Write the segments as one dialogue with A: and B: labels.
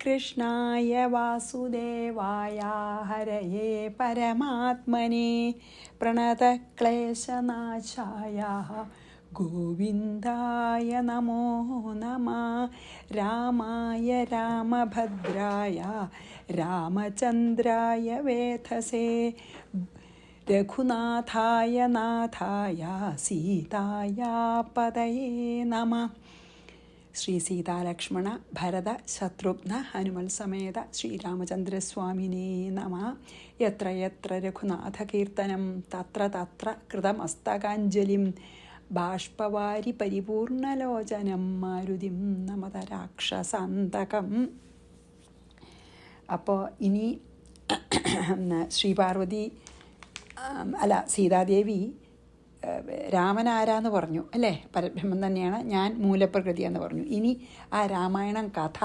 A: കൃഷ്ണായ വാസുദേവായ ഹരയേ പരമാത്മനെ പ്രണതക്ലേശനാശായ ഗോവിന്ദായ നമോ നമഃ. രാമായ രാമഭദ്രായ രാമചന്ദ്രായ വേധസേ രഘുനാഥായ നാഥായ സീതായ പതയേ നമഃ. ശ്രീ സീതാലക്ഷ്മണ ഭരത ശത്രുഘ്ന ഹനുമൽ സമേത ശ്രീരാമചന്ദ്രസ്വാമിനേ നമഃ. യത്ര യത്ര രഘുനാഥകീർത്തനം തത്ര തത്ര കൃതമസ്തകാഞ്ജലിം ബാഷ്പവാരി പരിപൂർണലോചനം മാരുതിം നമത രാക്ഷസാന്തകം. അപ്പോൾ ഇനി ശ്രീപാർവതി സീതാദേവി രാമനാരാന്ന് പറഞ്ഞു അല്ലേ, പരബ്രഹ്മൻ തന്നെയാണ്, ഞാൻ മൂലപ്രകൃതിയെന്ന് പറഞ്ഞു. ഇനി ആ രാമായണം കഥ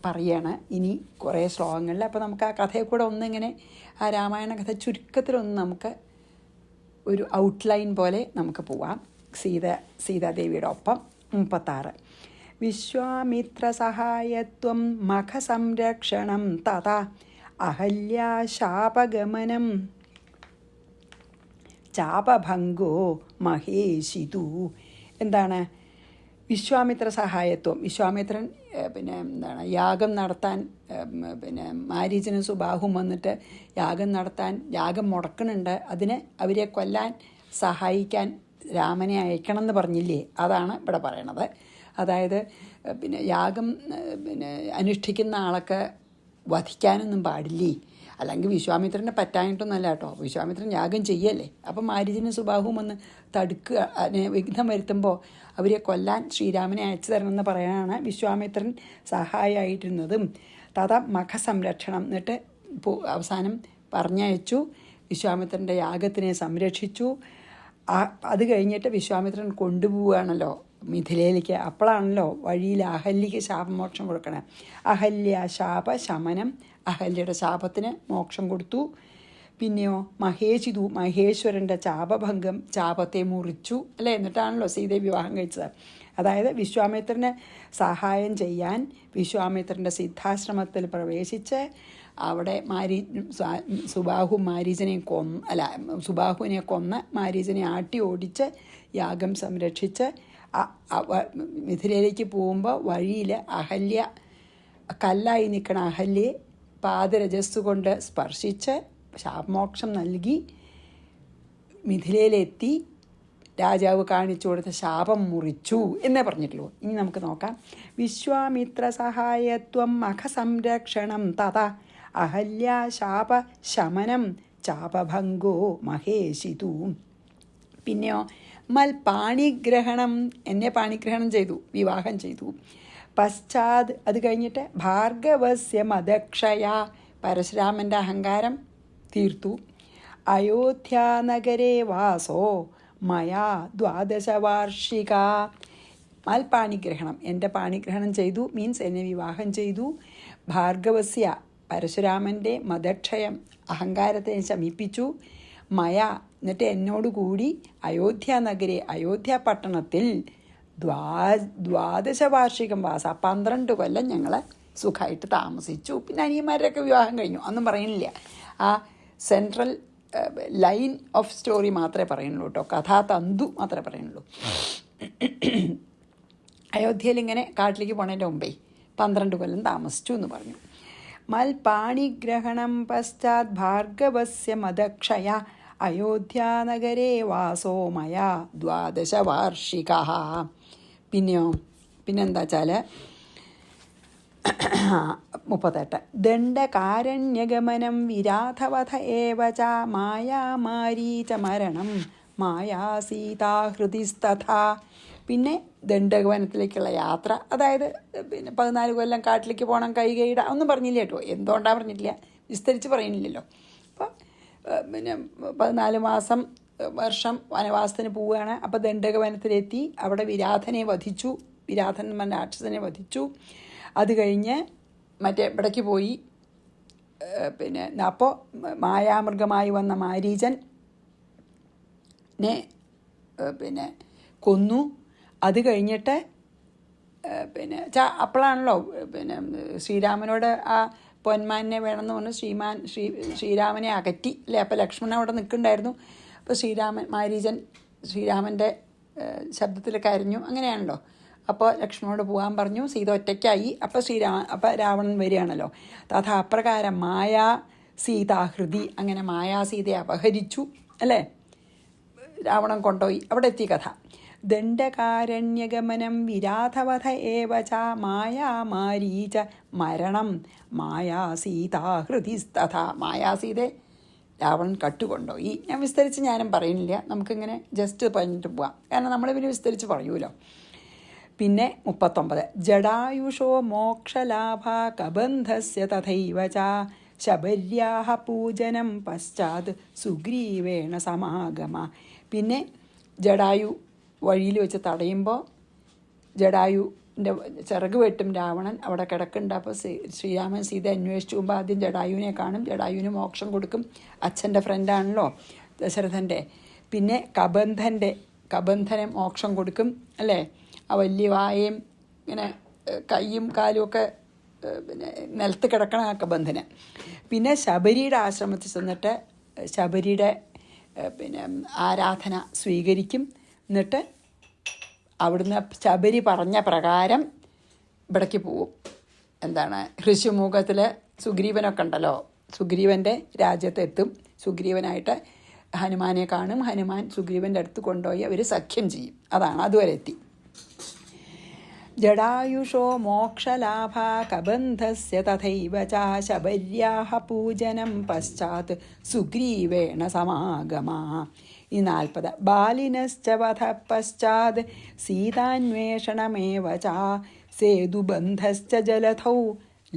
A: പറയാണ് ഇനി കുറേ ശ്ലോകങ്ങളിൽ. അപ്പോൾ നമുക്ക് ആ കഥയെ കൂടെ ഒന്നിങ്ങനെ ആ രാമായണ കഥ ചുരുക്കത്തിലൊന്ന് നമുക്ക് ഒരു ഔട്ട്ലൈൻ പോലെ നമുക്ക് പോവാം. സീതാദേവിയുടെ ഒപ്പം 36. വിശ്വാമിത്ര സഹായത്വം മഖസംരക്ഷണം തഥാ അഹല്യാശാപഗമനം ചാപഭംഗോ മഹേഷിതു. എന്താണ് വിശ്വാമിത്ര സഹായത്വം? വിശ്വാമിത്രൻ യാഗം നടത്താൻ മാരീചനും സുബാഹും വന്നിട്ട് യാഗം മുടക്കണുണ്ട്. അതിന് അവരെ കൊല്ലാൻ സഹായിക്കാൻ രാമനെ അയക്കണം എന്ന് പറഞ്ഞില്ലേ, അതാണ് ഇവിടെ പറയണത്. അതായത് യാഗം അനുഷ്ഠിക്കുന്ന ആളൊക്കെ വധിക്കാനൊന്നും പാടില്ലേ. അല്ലെങ്കിൽ വിശ്വാമിത്രനെ പറ്റായിട്ടൊന്നല്ല കേട്ടോ, വിശ്വാമിത്രൻ യാഗം ചെയ്യല്ലേ. അപ്പം മാരീചനും സുബാഹുവും വന്ന് തടുക്കുക, വിഘ്നം വരുത്തുമ്പോൾ അവരെ കൊല്ലാൻ ശ്രീരാമനെ അയച്ചു തരണമെന്ന് പറയാനാണ് വിശ്വാമിത്രൻ സഹായമായിട്ടിരുന്നതും. തഥാ മഖസംരക്ഷണം, എന്നിട്ട് അവസാനം പറഞ്ഞയച്ചു, വിശ്വാമിത്രൻ്റെ യാഗത്തിനെ സംരക്ഷിച്ചു. അത് കഴിഞ്ഞിട്ട് വിശ്വാമിത്രൻ കൊണ്ടുപോവുകയാണല്ലോ മിഥിലയിലേക്ക്. അപ്പോഴാണല്ലോ വഴിയിൽ അഹല്യയ്ക്ക് ശാപമോക്ഷം കൊടുക്കണേ. അഹല്യ ശാപ ശമനം, അഹല്യയുടെ ശാപത്തിന് മോക്ഷം കൊടുത്തു. പിന്നെയോ മഹേഷിതു, മഹേശ്വരൻ്റെ ശാപഭംഗം, ശാപത്തെ മുറിച്ചു അല്ലേ. എന്നിട്ടാണല്ലോ സീതയെ വിവാഹം കഴിച്ചത്. അതായത് വിശ്വാമിത്രന് സഹായം ചെയ്യാൻ വിശ്വാമിത്രൻ്റെ സിദ്ധാശ്രമത്തിൽ പ്രവേശിച്ച് അവിടെ സുബാഹുവിനെ കൊന്ന് മാരീചനെ ആട്ടി ഓടിച്ച് യാഗം സംരക്ഷിച്ച് മിഥിലയിലേക്ക് പോകുമ്പോൾ വഴിയിൽ അഹല്യ, കല്ലായി നിൽക്കണ അഹല്യെ പാദരജസ് കൊണ്ട് സ്പർശിച്ച് ശാപമോക്ഷം നൽകി മിഥിലയിലെത്തി രാജാവ് കാണിച്ചു കൊടുത്ത ശാപം മുറിച്ചു എന്നേ പറഞ്ഞിട്ടുള്ളൂ. ഇനി നമുക്ക് നോക്കാം. വിശ്വാമിത്ര സഹായത്വം മഖസംരക്ഷണം തഥാ അഹല്യ ശാപ ശമനം ചാപഭംഗോ മഹേഷിതു. പിന്നെയോ മൽപാണിഗ്രഹണം, എന്നെ പാണിഗ്രഹണം ചെയ്തു, വിവാഹം ചെയ്തു. പശ്ചാത്, അത് കഴിഞ്ഞിട്ട് ഭാർഗവസ്യ മദക്ഷയ, പരശുരാമൻ്റെ അഹങ്കാരം തീർത്തു. അയോധ്യാനഗരേ വാസോ മയാ 12 വാർഷിക. മൽപാണിഗ്രഹണം, എൻ്റെ പാണിഗ്രഹണം ചെയ്തു, മീൻസ് എന്നെ വിവാഹം ചെയ്തു. ഭാർഗവസ്യ, പരശുരാമൻ്റെ മദക്ഷയം, അഹങ്കാരത്തെ ശമിപ്പിച്ചു. മയ, എന്നിട്ട് എന്നോടുകൂടി അയോധ്യാനഗരെ, അയോധ്യ പട്ടണത്തിൽ 12 വാർഷികം വാസ, 12 കൊല്ലം ഞങ്ങൾ സുഖമായിട്ട് താമസിച്ചു. പിന്നെ അനിയന്മാരുടെയൊക്കെ വിവാഹം കഴിഞ്ഞു, ഒന്നും പറയുന്നില്ല. ആ സെൻട്രൽ ലൈൻ ഓഫ് സ്റ്റോറി മാത്രമേ പറയുന്നുള്ളൂ കേട്ടോ, കഥാതന്തു മാത്രമേ പറയുന്നുള്ളൂ. അയോധ്യയിൽ ഇങ്ങനെ കാട്ടിലേക്ക് പോണതിൻ്റെ മുമ്പേ 12 കൊല്ലം താമസിച്ചു എന്ന് പറഞ്ഞു. മൽപാണിഗ്രഹണം പശ്ചാത് ഭാർഗവസ്യ മദക്ഷയ അയോധ്യാനഗരേ വാസോ മയാ 12 വാർഷിക. പിന്നെന്താ വെച്ചാൽ 38 ദണ്ഡകാരണ്യഗമനം വിരാധവധ ഏവ ച മായാമാരീചമരണം മായാ സീതാഹൃതിസ്തഥാ. പിന്നെ ദണ്ഡകവനത്തിലേക്കുള്ള യാത്ര, അതായത് 14 കൊല്ലം കാട്ടിലേക്ക് പോകണം, കൈകൈട ഒന്നും പറഞ്ഞില്ല കേട്ടോ, എന്തുകൊണ്ടാണ് പറഞ്ഞിട്ടില്ല, വിസ്തരിച്ച് പറയുന്നില്ലല്ലോ. അപ്പോൾ 14 വർഷം വനവാസത്തിന് പോവുകയാണ്. അപ്പോൾ ദണ്ഡകവനത്തിലെത്തി, അവിടെ വിരാധനെ വധിച്ചു, വിരാധൻ രാക്ഷസനെ വധിച്ചു. അത് കഴിഞ്ഞ് ഇവിടേക്ക് പോയി. അപ്പോൾ മായാമൃഗമായി വന്ന മാരീചനെ കൊന്നു. അത് കഴിഞ്ഞിട്ട് പിന്നെ അപ്പോഴാണല്ലോ പിന്നെ ശ്രീരാമനോട് ആ പൊന്മാനെ വേണമെന്ന് പറഞ്ഞ് ശ്രീരാമനെ അകറ്റി അല്ലേ. അപ്പോൾ ലക്ഷ്മണൻ അവിടെ നിൽക്കുന്നുണ്ടായിരുന്നു. അപ്പോൾ മാരീചൻ ശ്രീരാമൻ്റെ ശബ്ദത്തിൽ കരഞ്ഞു, അങ്ങനെയാണല്ലോ. അപ്പോൾ ലക്ഷ്മണനോട് പോകാൻ പറഞ്ഞു. സീത ഒറ്റയ്ക്കായി. അപ്പോൾ രാവണൻ വരികയാണല്ലോ. തഥാ അപ്രകാരം മായാ സീതാഹൃതി, അങ്ങനെ മായാസീതയെ അപഹരിച്ചു അല്ലേ, രാവണൻ കൊണ്ടുപോയി. അവിടെ എത്തി കഥ. ദണ്ഡകാരണ്യഗമനം വിരാധവധ ഏവ ച മായാമാരീച മരണം മായാസീതാഹൃതിസ്തഥ. മായാസീതയെ രാവണൻ കട്ടുകൊണ്ടുപോയി. ഞാൻ വിസ്തരിച്ച് ഞാനും പറയുന്നില്ല, നമുക്കിങ്ങനെ ജസ്റ്റ് പറഞ്ഞിട്ട് പോവാം, കാരണം നമ്മൾ പിന്നെ വിസ്തരിച്ച് പറയൂലോ. പിന്നെ 39 ജടായുഷോ മോക്ഷലാഭ കബന്ധസ്യ തഥൈവ ച ശബര്യാഹ പൂജനം പശ്ചാത് സുഗ്രീവേണ സമാഗമ. പിന്നെ ജടായു വഴിയിൽ വെച്ച് തടയുമ്പോൾ ജടായുവിൻ്റെ ചിറക് വെട്ടും രാവണൻ. അവിടെ കിടക്കുന്നുണ്ട്. അപ്പോൾ ശ്രീരാമൻ സീത അന്വേഷിച്ചു പോകുമ്പോൾ ആദ്യം ജടായുവിനെ കാണും. ജടായുവിന് മോക്ഷം കൊടുക്കും. അച്ഛൻ്റെ ഫ്രണ്ടാണല്ലോ ദശരഥൻ്റെ. പിന്നെ കബന്ധനെ മോക്ഷം കൊടുക്കും അല്ലേ. ആ വലിയ വായയും ഇങ്ങനെ കൈയും കാലും ഒക്കെ പിന്നെ നിലത്ത് കിടക്കണം ആ കബന്ധന്. പിന്നെ ശബരിയുടെ ആശ്രമത്തിൽ ചെന്നിട്ട് ശബരിയുടെ പിന്നെ ആരാധന സ്വീകരിക്കും. എന്നിട്ട് അവിടുന്ന് ശബരി പറഞ്ഞ പ്രകാരം ഇവിടേക്ക് പോവും. എന്താണ്, ഋഷിമുഖത്തിൽ സുഗ്രീവനൊക്കെ ഉണ്ടല്ലോ, സുഗ്രീവൻ്റെ രാജ്യത്തെത്തും. സുഗ്രീവനായിട്ട് ഹനുമാനെ കാണും. ഹനുമാൻ സുഗ്രീവൻ്റെ അടുത്ത് കൊണ്ടുപോയി അവർ സഖ്യം ചെയ്യും. അതാണ്, അതുവരെ എത്തി. ജടായുഷോ മോക്ഷലാഭ കബന്ധസ്യ തഥൈവ ച ശബര്യാഹ പൂജനം പശ്ചാത് സുഗ്രീവേണ സമാഗമ. ഈ 40 ബാലിനശ്ച വധ പശ്ചാത് സീതാന്വേഷണമേവ ച സേതുബന്ധശ്ച ജലധൗ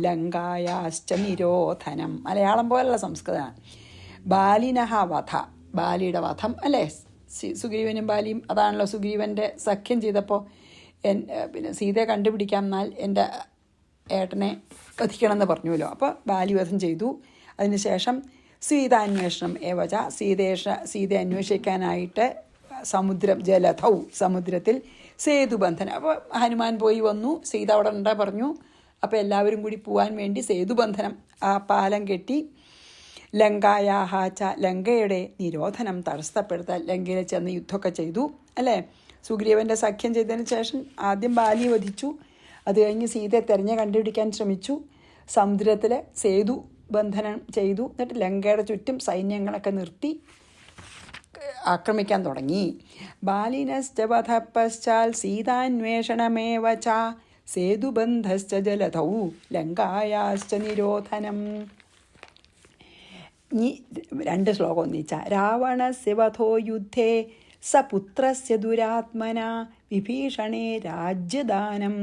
A: ലങ്കായാശ്ച നിരോധനം. മലയാളം പോലുള്ള സംസ്കൃതമാണ്. ബാലിനഹ വധ, ബാലിയുടെ വധം അല്ലേ. സുഗ്രീവനും ബാലിയും അതാണല്ലോ. സുഗ്രീവൻ്റെ സഖ്യം ചെയ്തപ്പോൾ പിന്നെ സീതയെ കണ്ടുപിടിക്കാം, എന്നാൽ എൻ്റെ ഏട്ടനെ വധിക്കണമെന്ന് പറഞ്ഞുവല്ലോ. അപ്പോൾ ബാലിവധം ചെയ്തു. അതിനുശേഷം സീതാന്വേഷണം ഏവച, സീതയെ അന്വേഷിക്കാനായിട്ട് ജലധൗ സമുദ്രത്തിൽ സേതുബന്ധനം. അപ്പോൾ ഹനുമാൻ പോയി വന്നു, സീത അവിടെ ഉണ്ടാ പറഞ്ഞു. അപ്പോൾ എല്ലാവരും കൂടി പോകാൻ വേണ്ടി സേതുബന്ധനം, ആ പാലം കെട്ടി. ലങ്കായാഹാച്ച, ലങ്കയുടെ നിരോധനം തടസ്സപ്പെടുത്താൻ ലങ്കയിൽ ചെന്ന് യുദ്ധമൊക്കെ ചെയ്തു അല്ലേ. സുഗ്രീവൻ്റെ സഖ്യം ചെയ്തതിന് ശേഷം ആദ്യം ബാലി വധിച്ചു. അത് കഴിഞ്ഞ് സീതയെ കണ്ടുപിടിക്കാൻ ശ്രമിച്ചു. സമുദ്രത്തിൽ സേതു ബന്ധനം ചെയ്തു. എന്നിട്ട് ലങ്കയുടെ ചുറ്റും സൈന്യങ്ങളൊക്കെ നിർത്തി ആക്രമിക്കാൻ തുടങ്ങി. ബാലിനശ്ച വധ പശ്ചാൽ സീതാന്വേഷണമേവ ച സേതുബന്ധശ്ച ജലധൗ ലങ്കായാശ്ച നിരോധനം. ഇനി 2 ശ്ലോകം ഒന്നിച്ച. രാവണസ്യ വധോ യുദ്ധേ സപുത്രസ്യ ദുരാത്മന വിഭീഷണേ രാജ്യദാനം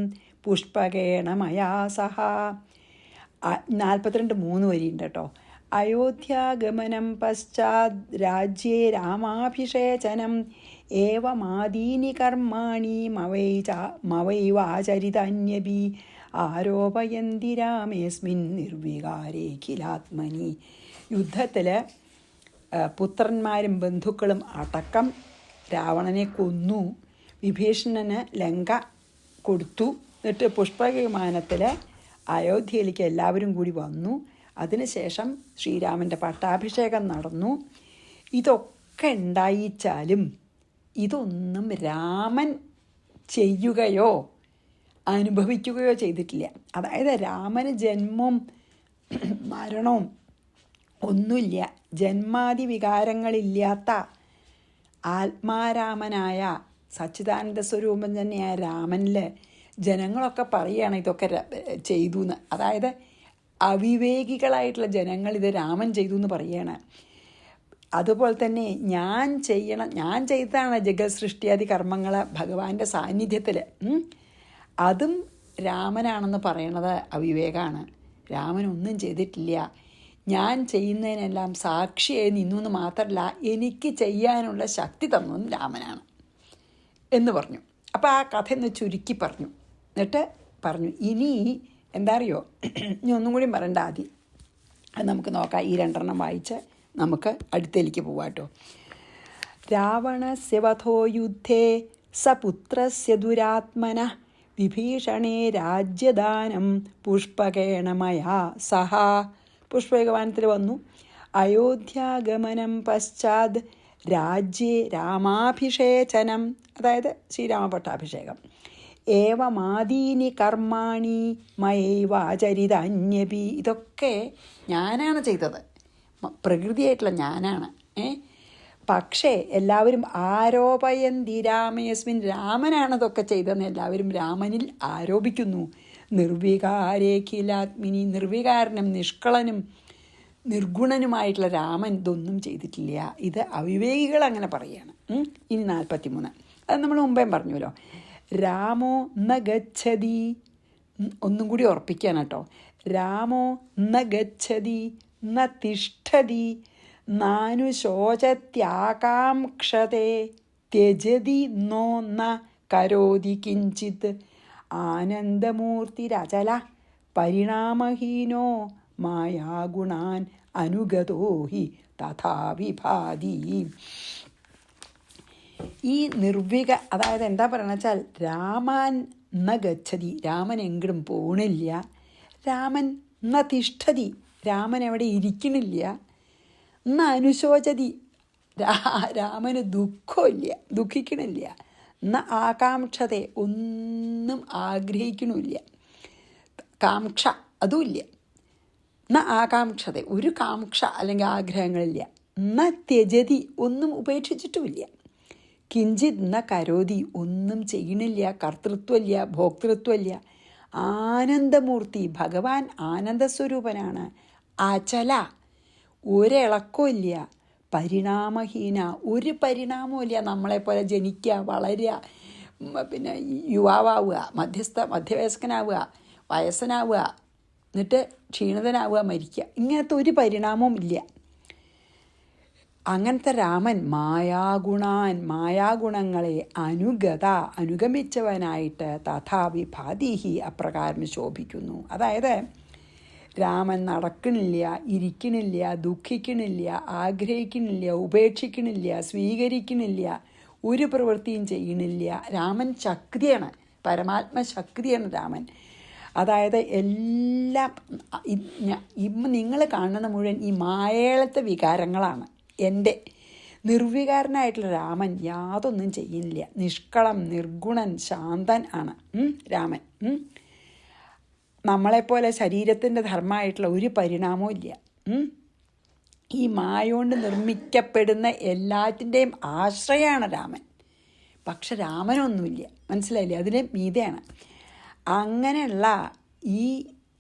A: പുഷ്പകേണ മയാ സഹ. 42-3 വരിയുണ്ട് കേട്ടോ. അയോധ്യാഗമനം പശ്ചാത് രാജ്യേ രാമാഭിഷേചനം ഏവമാദീനി കർമാണി മവൈവാചരിതാന്യപി ആരോപയന്തി രാമേസ്മിൻ നിർവികാരേഖിലാത്മനി. യുദ്ധത്തിൽ പുത്രന്മാരും ബന്ധുക്കളും അടക്കം രാവണനെ കൊന്നു. വിഭീഷണന് ലങ്ക കൊടുത്തു. എന്നിട്ട് പുഷ്പവിമാനത്തിൽ അയോധ്യയിലേക്ക് എല്ലാവരും കൂടി വന്നു. അതിനുശേഷം ശ്രീരാമൻ്റെ പട്ടാഭിഷേകം നടന്നു. ഇതൊക്കെ ഉണ്ടായിച്ചാലും ഇതൊന്നും രാമൻ ചെയ്യുകയോ അനുഭവിക്കുകയോ ചെയ്തിട്ടില്ല. അതായത് രാമന് ജന്മവും മരണവും ഒന്നുമില്ല. ജന്മാദി വികാരങ്ങളില്ലാത്ത ആത്മാരാമനായ സച്ചിദാനന്ദ സ്വരൂപം തന്നെയായ രാമനിൽ ജനങ്ങളൊക്കെ പറയുകയാണ് ഇതൊക്കെ ചെയ്തു എന്ന്. അതായത് അവിവേകികളായിട്ടുള്ള ജനങ്ങൾ ഇത് രാമൻ ചെയ്തു എന്ന് പറയുകയാണ്. അതുപോലെ തന്നെ ഞാൻ ചെയ്തതാണ് ജഗത് സൃഷ്ടിയാദി കർമ്മങ്ങൾ ഭഗവാന്റെ സാന്നിധ്യത്തിൽ. അതും രാമനാണെന്ന് പറയണത് അവിവേകമാണ്. രാമനൊന്നും ചെയ്തിട്ടില്ല. ഞാൻ ചെയ്യുന്നതിനെല്ലാം സാക്ഷിയായി നിന്നു എന്ന് മാത്രമല്ല, എനിക്ക് ചെയ്യാനുള്ള ശക്തി തന്നതും രാമനാണ് എന്ന് പറഞ്ഞു. അപ്പോൾ ആ കഥ ഒന്ന് ചുരുക്കി പറഞ്ഞു. എന്നിട്ട് പറഞ്ഞു ഇനി എന്താ അറിയോ, ഇനി ഒന്നും കൂടി പറയണ്ട. ആദ്യം അത് നമുക്ക് നോക്കാം. ഈ 2 വായിച്ച് നമുക്ക് അടുത്തേക്ക് പോവാട്ടോ. രാവണസ്യ വധോ യുദ്ധേ സപുത്രസ്യ ദുരാത്മന വിഭീഷണേ രാജ്യദാനം പുഷ്പകേണ മയാ സഹ. പുഷ്പകവാനത്തിൽ വന്നു. അയോധ്യാഗമനം പശ്ചാത് രാജ്യേ രാമാഭിഷേചനം, അതായത് ശ്രീരാമ പട്ടാഭിഷേകം. ഏവമാദീനി കർമാണി മയൈവാചരിതാന്യപി, ഇതൊക്കെ ഞാനാണ് ചെയ്തത്, പ്രകൃതിയായിട്ടുള്ള ഞാനാണ്. പക്ഷേ എല്ലാവരും ആരോപയന്തി രാമേസ്മിൻ, രാമനാണതൊക്കെ ചെയ്തതെന്ന് എല്ലാവരും രാമനിൽ ആരോപിക്കുന്നു. നിർവികാരേഖിലാത്മിനി, നിർവികാരനും നിഷ്കളനും നിർഗുണനുമായിട്ടുള്ള രാമൻ ഇതൊന്നും ചെയ്തിട്ടില്ല. ഇത് അവിവേകികൾ അങ്ങനെ പറയുകയാണ്. ഇനി 43, അത് നമ്മൾ മുമ്പേ പറഞ്ഞല്ലോ. രാമോ ന ഗച്ഛതി, ഒന്നും കൂടി ഉറപ്പിക്കാൻ കേട്ടോ. രാമോ ന ഗച്ഛതി ന തിഷ്ഠതി നാനുശോചത്യാകാംക്ഷതേ ത്യജതി നോ ന കരോതി കിഞ്ചിത് ആനന്ദമൂർത്തിരചല പരിണാമഹീനോ മായാഗുണാൻ അനുഗതോ ഹി തഥാ വിഭാതി. ഈ അതായത് എന്താ പറയുക വെച്ചാൽ, രാമാൻ ന ഗച്ഛതി, രാമൻ എങ്കിലും പോണില്ല. രാമൻ ന തിഷ്ഠതി, രാമൻ എവിടെ ഇരിക്കണില്ല. ന അനുശോചതി, രാമന് ദുഃഖമില്ല, ദുഃഖിക്കണില്ല. ന ആകാംക്ഷതെ, ഒന്നും ആഗ്രഹിക്കണില്ല. കാംക്ഷ അതുമില്ല. ന ആകാംക്ഷത, ഒരു കാംക്ഷ അല്ലെങ്കിൽ ആഗ്രഹങ്ങളില്ല. ന ത്യജതി, ഒന്നും ഉപേക്ഷിച്ചിട്ടുമില്ല. കിഞ്ചിത് ന കരോതി, ഒന്നും ചെയ്യണില്ല, കർത്തൃത്വമില്ല, ഭോക്തൃത്വമില്ല. ആനന്ദമൂർത്തി, ഭഗവാൻ ആനന്ദസ്വരൂപനാണ്. അചല, ഒരിളക്കമില്ല. പരിണാമഹീന, ഒരു പരിണാമമില്ല. നമ്മളെപ്പോലെ ജനിക്കുക, വളരുക, പിന്നെ യുവാവുക, മധ്യവയസ്കനാവുക, വയസ്സനാവുക, എന്നിട്ട് ക്ഷീണിതനാവുക, മരിക്കുക, ഇങ്ങനത്തെ ഒരു പരിണാമവും ഇല്ല. അങ്ങനത്തെ രാമൻ മായാഗുണങ്ങളെ അനുഗമിച്ചവനായിട്ട് തഥാ വിഭാതിഹി, അപ്രകാരം ശോഭിക്കുന്നു. അതായത് രാമൻ നടക്കണില്ല, ഇരിക്കണില്ല, ദുഃഖിക്കണില്ല, ആഗ്രഹിക്കണില്ല, ഉപേക്ഷിക്കണില്ല, സ്വീകരിക്കണില്ല, ഒരു പ്രവൃത്തിയും ചെയ്യണില്ല. രാമൻ ശക്തിയാണ്, പരമാത്മശക്തിയാണ് രാമൻ. അതായത് എല്ലാം നിങ്ങൾ കാണുന്ന മുഴുവൻ ഈ മായേളത്തെ വികാരങ്ങളാണ്. എൻ്റെ നിർവികാരനായിട്ടുള്ള രാമൻ യാതൊന്നും ചെയ്യുന്നില്ല. നിഷ്കളം, നിർഗുണൻ, ശാന്തൻ ആണ് രാമൻ. നമ്മളെപ്പോലെ ശരീരത്തിൻ്റെ ധർമ്മമായിട്ടുള്ള ഒരു പരിണാമവും ഇല്ല. ഈ മായോണ്ട് നിർമ്മിക്കപ്പെടുന്ന എല്ലാറ്റിൻ്റെയും ആശ്രയമാണ് രാമൻ. പക്ഷെ രാമനൊന്നുമില്ല, മനസ്സിലായില്ലേ? അതിന് മീതെയാണ്. അങ്ങനെയുള്ള ഈ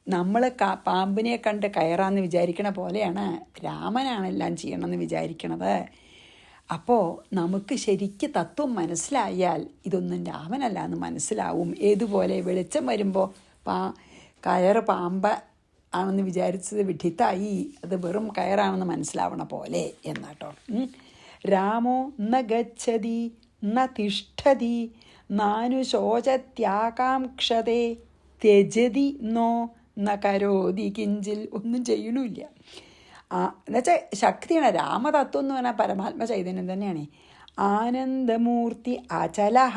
A: നമ്മൾ പാമ്പിനെ കണ്ട് കയറാമെന്ന് വിചാരിക്കണ പോലെയാണ് രാമനാണ് എല്ലാം ചെയ്യണമെന്ന് വിചാരിക്കണത്. അപ്പോൾ നമുക്ക് ശരിക്ക് തത്വം മനസ്സിലായാൽ ഇതൊന്നും രാമനല്ല എന്ന് മനസ്സിലാവും. ഏതുപോലെ വെളിച്ചം വരുമ്പോൾ കയറ് പാമ്പ് ആണെന്ന് വിചാരിച്ചത് വിഡിത്തായി, അത് വെറും കയറാണെന്ന് മനസ്സിലാവണ പോലെ എന്നാട്ടോ. രാമോ ന ഗച്ഛതി ന തിഷ്ഠതി നാനുശോചത്യാകാംക്ഷതേ ത്യജതി നോ ന കരോതി കിഞ്ചിൽ, ഒന്നും ചെയ്യണമില്ല. എന്നുവെച്ചാൽ ശക്തിയാണ്. രാമതത്വം എന്ന് പറഞ്ഞാൽ പരമാത്മ ചൈതന്യം തന്നെയാണ്. ആനന്ദമൂർത്തി അചലഹ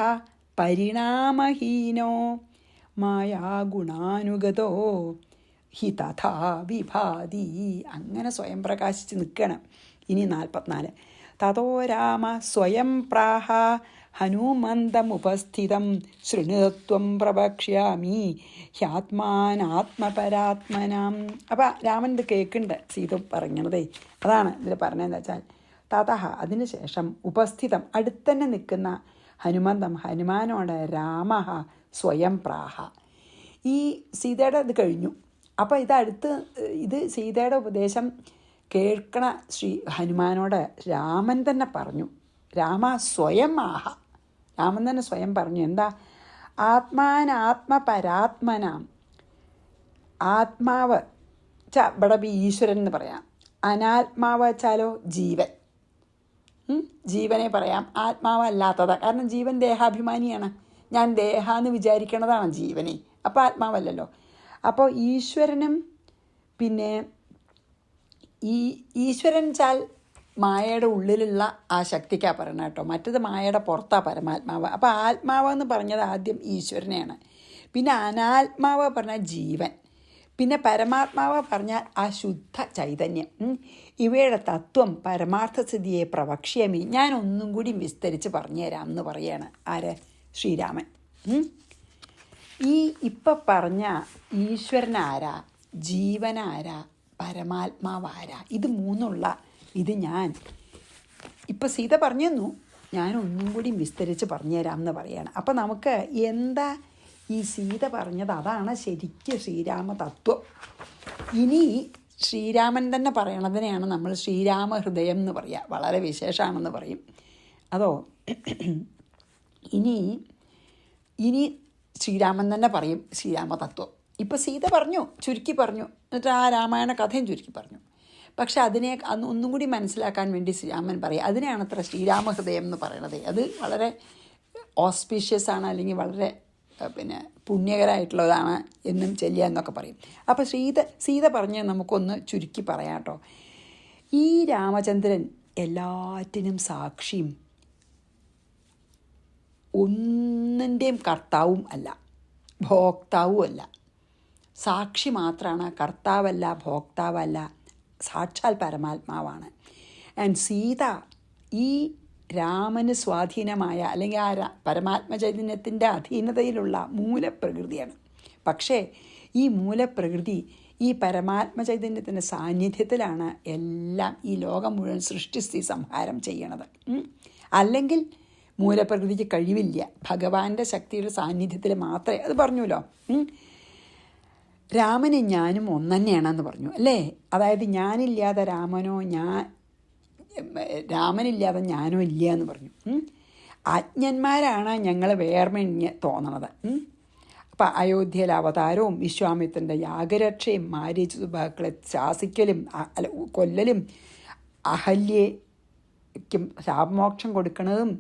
A: പരിണാമഹീനോ മായാഗുണാനുഗതോ ഹി തഥാ വിഭാതി, അങ്ങനെ സ്വയം പ്രകാശിച്ച് നിൽക്കണം. ഇനി 44. തതോ രാമ സ്വയം പ്രാഹ ഹനുമന്തമുപസ്ഥിതം ശൃണുത്വം പ്രവക്ഷ്യാമി ഹ്യാത്മാനാത്മപരാത്മനാം. അപ്പം രാമൻ ഇത് കേൾക്കുന്നുണ്ട് സീത പറഞ്ഞണതേ. അതാണ് ഇതിൽ പറഞ്ഞതെന്ന് വെച്ചാൽ, തതഹ അതിന് ശേഷം ഉപസ്ഥിതം അടുത്തന്നെ നിൽക്കുന്ന ഹനുമാനോട് രാമ സ്വയം പ്രാഹ. ഈ സീതയുടെ ഇത് കഴിഞ്ഞു. അപ്പോൾ ഇത് സീതയുടെ ഉപദേശം കേൾക്കണ ഹനുമാനോട് രാമൻ തന്നെ പറഞ്ഞു. രാമൻ തന്നെ സ്വയം പറഞ്ഞു. എന്താ? ആത്മാനാത്മപരാത്മനാം. ആത്മാവ് ഇവിടെ ഈശ്വരൻ എന്ന് പറയാം. അനാത്മാവ് വെച്ചാലോ ജീവൻ. ജീവനെ പറയാം, ആത്മാവല്ലാത്തതാ. കാരണം ജീവൻ ദേഹാഭിമാനിയാണ്. ഞാൻ ദേഹാന്ന് വിചാരിക്കണതാണ് ജീവനെ. അപ്പോൾ ആത്മാവല്ലല്ലോ. അപ്പോൾ ഈശ്വരനും പിന്നെ ഈശ്വരൻ വെച്ചാൽ മായയുടെ ഉള്ളിലുള്ള ആ ശക്തിക്കാണ് പറയണം കേട്ടോ. മറ്റത് മായയുടെ പുറത്താണ് പരമാത്മാവ്. അപ്പോൾ ആത്മാവെന്ന് പറഞ്ഞത് ആദ്യം ഈശ്വരനെയാണ്. പിന്നെ അനാത്മാവ് പറഞ്ഞാൽ ജീവൻ, പിന്നെ പരമാത്മാവ് പറഞ്ഞാൽ ആ ശുദ്ധ ചൈതന്യം. ഇവയുടെ തത്വം പരമാർത്ഥസ്ഥിതിയെ പ്രവക്ഷ്യാമി, ഞാൻ ഒന്നും കൂടി വിസ്തരിച്ച് പറഞ്ഞുതരാം എന്ന് പറയാണ് ആര്? ശ്രീരാമൻ. ഈ ഇപ്പം പറഞ്ഞ ഈശ്വരനാരാ, ജീവനാരാ, പരമാത്മാവാരാ, ഇത് മൂന്നുള്ള ഇത് ഞാൻ ഇപ്പം സീത പറഞ്ഞു തന്നു, ഞാൻ ഒന്നും കൂടി വിസ്തരിച്ച് പറഞ്ഞുതരാം എന്ന് പറയാണ്. അപ്പം നമുക്ക് എന്താ ഈ സീത പറഞ്ഞത്? അതാണ് ശരിക്കും ശ്രീരാമ തത്വം. ഇനി ശ്രീരാമൻ തന്നെ പറയണതിനെയാണ് നമ്മൾ ശ്രീരാമ ഹൃദയം എന്ന് പറയുക, വളരെ വിശേഷമാണെന്ന് പറയും. അതോ ഇനി ശ്രീരാമൻ തന്നെ പറയും ശ്രീരാമ തത്വം. ഇപ്പം സീത പറഞ്ഞു, ചുരുക്കി പറഞ്ഞു, എന്നിട്ട് ആ രാമായണ കഥയും ചുരുക്കി പറഞ്ഞു. പക്ഷെ അതിനെ ഒന്നും കൂടി മനസ്സിലാക്കാൻ വേണ്ടി ശ്രീരാമൻ പറയും, അതിനെയാണ് അത്ര ശ്രീരാമഹൃദയം എന്ന് പറയണത്. അത് വളരെ ഓസ്പീഷ്യസ് ആണ്, അല്ലെങ്കിൽ വളരെ പുണ്യകരമായിട്ടുള്ളതാണ് എന്നും ചെല്ലുക എന്നൊക്കെ പറയും. അപ്പോൾ സീത പറഞ്ഞ് നമുക്കൊന്ന് ചുരുക്കി പറയാം കേട്ടോ. ഈ രാമചന്ദ്രൻ എല്ലാറ്റിനും സാക്ഷിയും ഒന്നിൻ്റെയും കർത്താവും അല്ല, ഭോക്താവും അല്ല. സാക്ഷി മാത്രമാണ്, കർത്താവല്ല, ഭോക്താവല്ല, സാക്ഷാൽ പരമാത്മാവാണ്. ആൻഡ് സീത ഈ രാമന് സ്വാധീനമായ, അല്ലെങ്കിൽ ആ പരമാത്മ ചൈതന്യത്തിൻ്റെ അധീനതയിലുള്ള മൂലപ്രകൃതിയാണ്. പക്ഷേ ഈ മൂലപ്രകൃതി ഈ പരമാത്മ ചൈതന്യത്തിൻ്റെ സാന്നിധ്യത്തിലാണ് എല്ലാം ഈ ലോകം മുഴുവൻ സൃഷ്ടിസ്ഥിതി സംഹാരം ചെയ്യണത്. അല്ലെങ്കിൽ മൂലപ്രകൃതിക്ക് കഴിവില്ല, ഭഗവാന്റെ ശക്തിയുടെ സാന്നിധ്യത്തിൽ മാത്രമേ. അത് പറഞ്ഞല്ലോ, രാമനും ഞാനും ഒന്നെന്നെയാണെന്ന് പറഞ്ഞു അല്ലേ. അതായത് ഞാനില്ലാതെ രാമനോ, രാമനില്ലാതെ ഞാനോ ഇല്ല എന്ന് പറഞ്ഞു. അജ്ഞന്മാരാണ് ഞങ്ങൾ വേർമെഞ്ഞ് തോന്നണത്. അപ്പം അയോധ്യയിലെ അവതാരവും വിശ്വാമിത്രൻ്റെ യാഗരക്ഷയും മാരീചുബാക്കളെ ശാസിക്കലും കൊല്ലലും അഹല്യയ്ക്കും ശാപമോക്ഷം കൊടുക്കണതും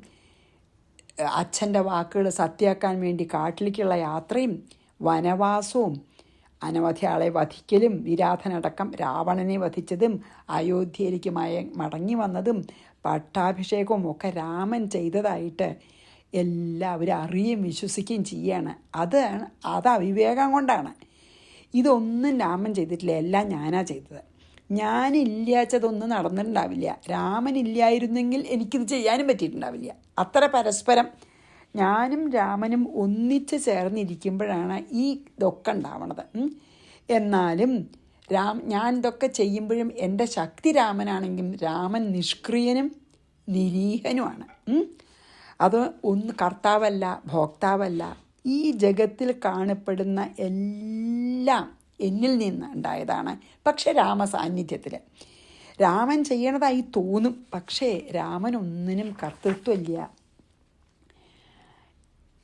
A: അച്ഛൻ്റെ വാക്കുകൾ സത്യമാക്കാൻ വേണ്ടി കാട്ടിലേക്കുള്ള യാത്രയും വനവാസവും അനവധി ആളെ വധിക്കലും വിരാധനടക്കം രാവണനെ വധിച്ചതും അയോധ്യയിലേക്ക് മടങ്ങി വന്നതും പട്ടാഭിഷേകവും ഒക്കെ രാമൻ ചെയ്തതായിട്ട് എല്ലാവരും അറിയുകയും വിശ്വസിക്കുകയും ചെയ്യാണ്. അത് അവിവേകം കൊണ്ടാണ്. ഇതൊന്നും രാമൻ ചെയ്തിട്ടില്ല, എല്ലാം ഞാനാ ചെയ്തത്. ഞാനില്ലാച്ചതൊന്നും നടന്നിട്ടുണ്ടാവില്ല. രാമനില്ലായിരുന്നെങ്കിൽ എനിക്കിത് ചെയ്യാനും പറ്റിയിട്ടുണ്ടാവില്ല. അത്ര പരസ്പരം ഞാനും രാമനും ഒന്നിച്ച് ചേർന്നിരിക്കുമ്പോഴാണ് ഈ ഇതൊക്കെ ഉണ്ടാവണത്. എന്നാലും ഞാൻ ഇതൊക്കെ ചെയ്യുമ്പോഴും എൻ്റെ ശക്തി രാമനാണെങ്കിലും രാമൻ നിഷ്ക്രിയനും നിരീഹനുമാണ്. അത് ഒന്ന് കർത്താവല്ല, ഭോക്താവല്ല. ഈ ജഗത്തിൽ കാണപ്പെടുന്ന എല്ലാം എന്നിൽ നിന്ന് ഉണ്ടായതാണ്. പക്ഷെ രാമസാന്നിധ്യത്തിൽ രാമൻ ചെയ്യണതായി തോന്നും, പക്ഷേ രാമൻ ഒന്നിനും കർത്തൃത്വമില്ല.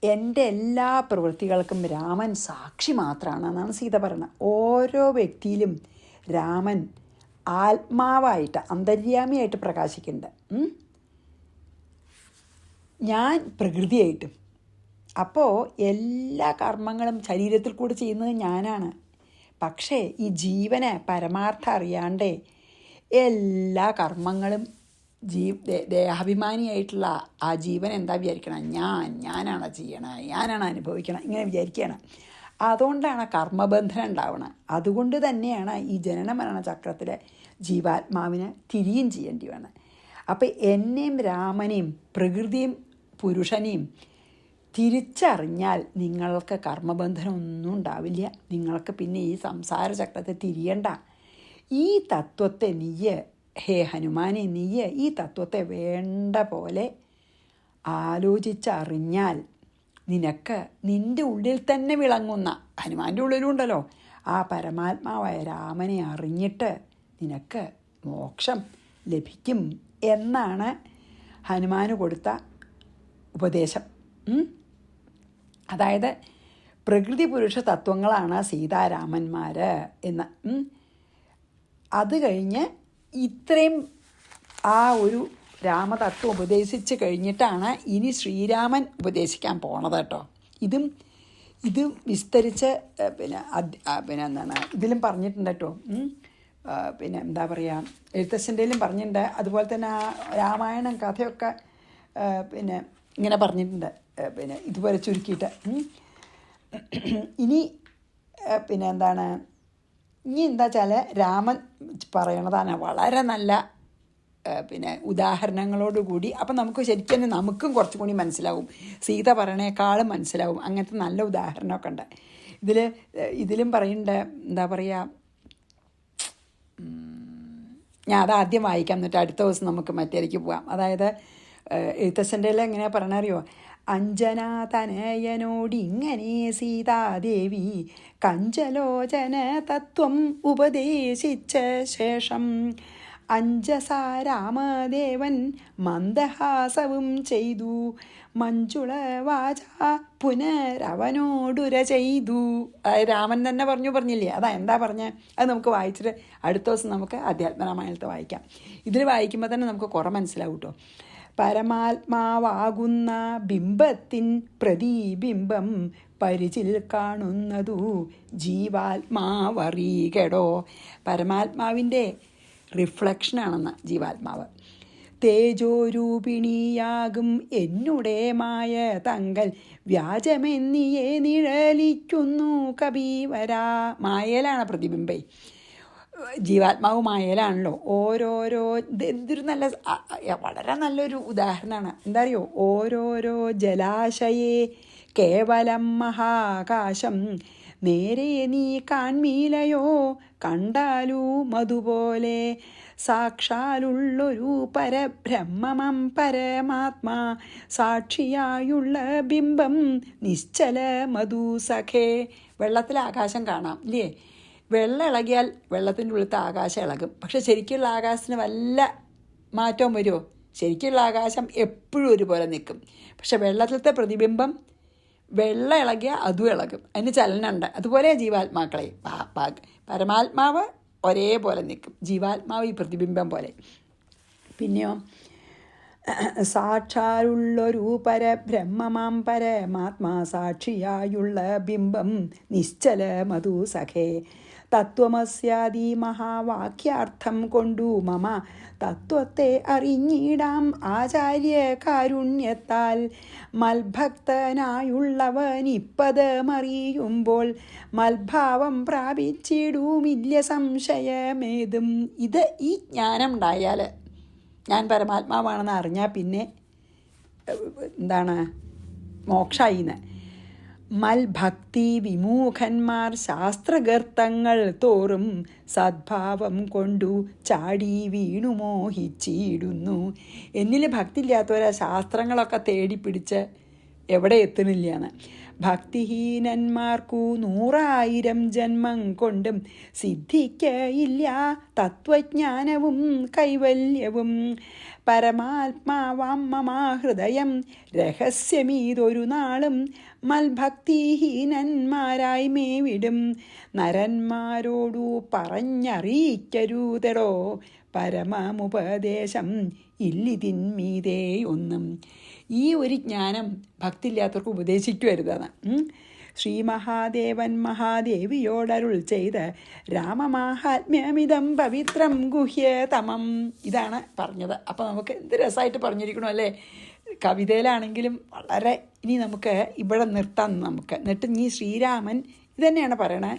A: എൻ്റെ എല്ലാ പ്രവൃത്തികൾക്കും രാമൻ സാക്ഷി മാത്രമാണെന്നാണ് സീത പറയുന്നത്. ഓരോ വ്യക്തിയിലും രാമൻ ആത്മാവായിട്ട്, അന്തര്യാമിയായിട്ട് പ്രകാശിക്കുന്നുണ്ട്, ഞാൻ പ്രകൃതിയായിട്ടും. അപ്പോൾ എല്ലാ കർമ്മങ്ങളും ശരീരത്തിൽ കൂടെ ചെയ്യുന്നത് ഞാനാണ്. പക്ഷേ ഈ ജീവനെ പരമാർത്ഥം അറിയാണ്ടേ എല്ലാ കർമ്മങ്ങളും ദേഹാഭിമാനിയായിട്ടുള്ള ആ ജീവൻ എന്താ വിചാരിക്കണം? ഞാനാണ് ചെയ്യണം, ഞാനാണ് അനുഭവിക്കണം, ഇങ്ങനെ വിചാരിക്കുകയാണ്. അതുകൊണ്ടാണ് കർമ്മബന്ധനം ഉണ്ടാവുന്നത്. അതുകൊണ്ട് തന്നെയാണ് ഈ ജനന മരണ ചക്രത്തിലെ ജീവാത്മാവിന് തിരിയും ചെയ്യേണ്ടി വേണം. അപ്പം എന്നെയും രാമനെയും പ്രകൃതിയും പുരുഷനെയും തിരിച്ചറിഞ്ഞാൽ നിങ്ങൾക്ക് കർമ്മബന്ധനം ഒന്നും ഉണ്ടാവില്ല. നിങ്ങൾക്ക് പിന്നെ ഈ സംസാര ചക്രത്തെ തിരിയണ്ട. ഈ തത്വത്തെ ഹേ ഹനുമാനെ, ഈ തത്വത്തെ വേണ്ട പോലെ ആലോചിച്ചറിഞ്ഞാൽ നിനക്ക് നിൻ്റെ ഉള്ളിൽ തന്നെ വിളങ്ങുന്ന, ഹനുമാൻ്റെ ഉള്ളിലുണ്ടല്ലോ, ആ പരമാത്മാവായ രാമനെ അറിഞ്ഞിട്ട് നിനക്ക് മോക്ഷം ലഭിക്കും എന്നാണ് ഹനുമാന് കൊടുത്ത ഉപദേശം. അതായത് പ്രകൃതി പുരുഷ തത്വങ്ങളാണ് സീതാരാമന്മാർ എന്ന്. അത് കഴിഞ്ഞ് ഇത്രയും ആ ഒരു രാമതത്വം ഉപദേശിച്ച് കഴിഞ്ഞിട്ടാണ് ഇനി ശ്രീരാമൻ ഉപദേശിക്കാൻ പോണത് കേട്ടോ. ഇത് വിസ്തരിച്ച് എന്താണ് ഇതിലും പറഞ്ഞിട്ടുണ്ട് കേട്ടോ. എന്താ പറയുക, എഴുത്തച്ഛൻ്റെയിലും പറഞ്ഞിട്ടുണ്ട്. അതുപോലെ തന്നെ ആ രാമായണം കഥയൊക്കെ ഇങ്ങനെ പറഞ്ഞിട്ടുണ്ട്, ഇതുപോലെ ചുരുക്കിയിട്ട്. ഇനി പിന്നെ എന്താണ്, ഇനി എന്താ വെച്ചാൽ രാമൻ പറയണതാണ് വളരെ നല്ല പിന്നെ ഉദാഹരണങ്ങളോടുകൂടി. അപ്പം നമുക്ക് ശരിക്കും നമുക്കും കുറച്ചും കൂടി മനസ്സിലാവും, സീത പറയണേക്കാളും മനസ്സിലാവും. അങ്ങനത്തെ നല്ല ഉദാഹരണമൊക്കെ ഉണ്ട് ഇതിലും പറയുന്നുണ്ട്. എന്താ പറയുക, ഞാൻ അതാദ്യം വായിക്കാം, എന്നിട്ട് അടുത്ത ദിവസം നമുക്ക് മറ്റേക്ക് പോവാം. അതായത് എഴുത്തച്ഛൻ്റെ എല്ലാം എങ്ങനെയാ പറയണറിയോ, അഞ്ജനാതനയനോടിങ്ങനെ സീതാദേവി കഞ്ചലോചന തത്വം ഉപദേശിച്ച ശേഷം അഞ്ജസാ രാമദേവൻ മന്ദഹാസവും ചെയ്തു മഞ്ജുള വാച പുനരവനോടുര ചെയ്തു. അതായത് രാമൻ തന്നെ പറഞ്ഞില്ലേ, അതാ എന്താ പറഞ്ഞത്, അത് നമുക്ക് വായിച്ചിട്ട് അടുത്ത ദിവസം നമുക്ക് അധ്യാത്മരാമായണത്തെ വായിക്കാം. ഇതിൽ വായിക്കുമ്പോൾ തന്നെ നമുക്ക് കുറേ മനസ്സിലാവും കേട്ടോ. പരമാത്മാവാകുന്ന ബിംബത്തിൻ പ്രതിബിംബം പരിചിൽ കാണുന്നതു ജീവാത്മാവറികടോ. പരമാത്മാവിൻ്റെ റിഫ്ലക്ഷനാണെന്ന് ജീവാത്മാവ്. തേജോരൂപിണിയാകും എന്നുടെ മായ തങ്കൽ വ്യാജമെന്നിയെ നിഴലിക്കുന്നു കബീവരാ. മായയിലാണ് പ്രതിബിംബേ, ജീവാത്മാവ് മായയിലാണല്ലോ. ഓരോരോ എന്തൊരു നല്ല വളരെ നല്ലൊരു ഉദാഹരണമാണ്. എന്താ അറിയോ, ഓരോരോ ജലാശയേ കേവലം മഹാകാശം നേരെ നീ കാൺമീലയോ കണ്ടാലും അതുപോലെ സാക്ഷാലുള്ളൊരു പരബ്രഹ്മമം പരമാത്മാ സാക്ഷിയായുള്ള ബിംബം നിശ്ചല മധു സഖേ. വെള്ളത്തിലെ ആകാശം കാണാം ഇല്ലേ, വെള്ളം ഇളകിയാൽ വെള്ളത്തിൻ്റെ ഉള്ളിലത്തെ ആകാശം ഇളകും. പക്ഷെ ശരിക്കുള്ള ആകാശത്തിന് വല്ല മാറ്റവും വരുമോ? ശരിക്കുള്ള ആകാശം എപ്പോഴും ഒരുപോലെ നിൽക്കും. പക്ഷെ വെള്ളത്തിലത്തെ പ്രതിബിംബം വെള്ളം ഇളകിയാൽ അതും ഇളകും, അതിന് ചലനമുണ്ട്. അതുപോലെ ജീവാത്മാക്കളെ പരമാത്മാവ് ഒരേപോലെ നിൽക്കും, ജീവാത്മാവ് ഈ പ്രതിബിംബം പോലെ. പിന്നെയോ സാക്ഷാലുള്ളൊരു പരബ്രഹ്മമാം പരമാത്മാ സാക്ഷിയായുള്ള ബിംബം നിശ്ചല മധു സഖേ. തത്വമസ്യാദി മഹാവാക്യാർത്ഥം കൊണ്ടു മമ തത്വത്തെ അറിഞ്ഞിടാം ആചാര്യ കാരുണ്യത്താൽ. മൽഭക്തനായുള്ളവനിപ്പതമറിയുമ്പോൾ മൽഭാവം പ്രാപിച്ചിടുമില്ല സംശയമേതും. ഈ ജ്ഞാനം ഉണ്ടായാൽ, ഞാൻ പരമാത്മാവാണെന്ന് അറിഞ്ഞാൽ പിന്നെ എന്താണ് മോക്ഷായിന്ന്. മൽഭക്തി വിമൂഖന്മാർ ശാസ്ത്രഗർത്തങ്ങൾ തോറും സദ്ഭാവം കൊണ്ടു ചാടി വീണു മോഹിച്ചിടുന്നു. എന്നിൽ ഭക്തി ഇല്ലാത്തവരെ ശാസ്ത്രങ്ങളൊക്കെ തേടിപ്പിടിച്ച് എവിടെ എത്തുന്നില്ലാന്ന്. ഭക്തിഹീനന്മാർക്കു 100,000 ജന്മം കൊണ്ടും സിദ്ധിക്കയില്ല തത്വജ്ഞാനവും കൈവല്യവും. പരമാത്മാവാം മമാ ഹൃദയം രഹസ്യമീതൊരു നാളും മൽഭക്തിഹീനന്മാരായി മേവിടും. നരന്മാരോടു പറഞ്ഞറിയിക്കരുതടോ പരമമുപദേശം ഇല്ലിതിന്മീതേ ഒന്നും. ഈ ഒരു ജ്ഞാനം ഭക്തി ഇല്ലാത്തവർക്ക് ഉപദേശിക്കുവരുതാണ്. ശ്രീ മഹാദേവൻ മഹാദേവിയോടരുൾ ചെയ്ത് രാമമാഹാത്മ്യമിതം പവിത്രം ഗുഹ്യതമം. ഇതാണ് പറഞ്ഞത്. അപ്പോൾ നമുക്ക് എന്ത് രസമായിട്ട് പറഞ്ഞിരിക്കണോ അല്ലേ, കവിതയിലാണെങ്കിലും വളരെ. ഇനി നമുക്ക് ഇവിടെ നിർത്താം. എന്നിട്ട് ഈ ശ്രീരാമൻ ഇതന്നെയാണ് പറയണത്.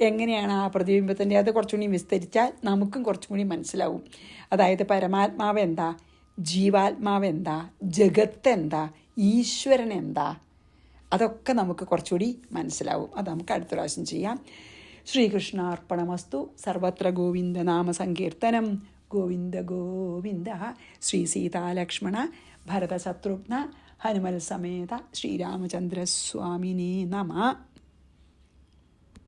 A: എങ്ങനെയാണ് ആ പ്രതിബിംബത്തിൻ്റെ, അത് കുറച്ചുകൂടി വിസ്തരിച്ചാൽ നമുക്കും കുറച്ചും കൂടി മനസ്സിലാവും. അതായത് പരമാത്മാവ് എന്താ, ജീവാത്മാവ് എന്താ, ജഗത്ത് എന്താ, ഈശ്വരൻ എന്താ, അതൊക്കെ നമുക്ക് കുറച്ചുകൂടി മനസ്സിലാവും. അത് നമുക്ക് അടുത്ത പ്രാവശ്യം ചെയ്യാം. ശ്രീകൃഷ്ണാർപ്പണമസ്തു. സർവത്ര ഗോവിന്ദ നാമ സങ്കീർത്തനം. ഗോവിന്ദ ഗോവിന്ദ. ശ്രീ സീതാലക്ഷ്മണ ഭരതശത്രുഘ്ന ഹനുമൽ സമേത ശ്രീരാമചന്ദ്രസ്വാമിനേ നമഃ.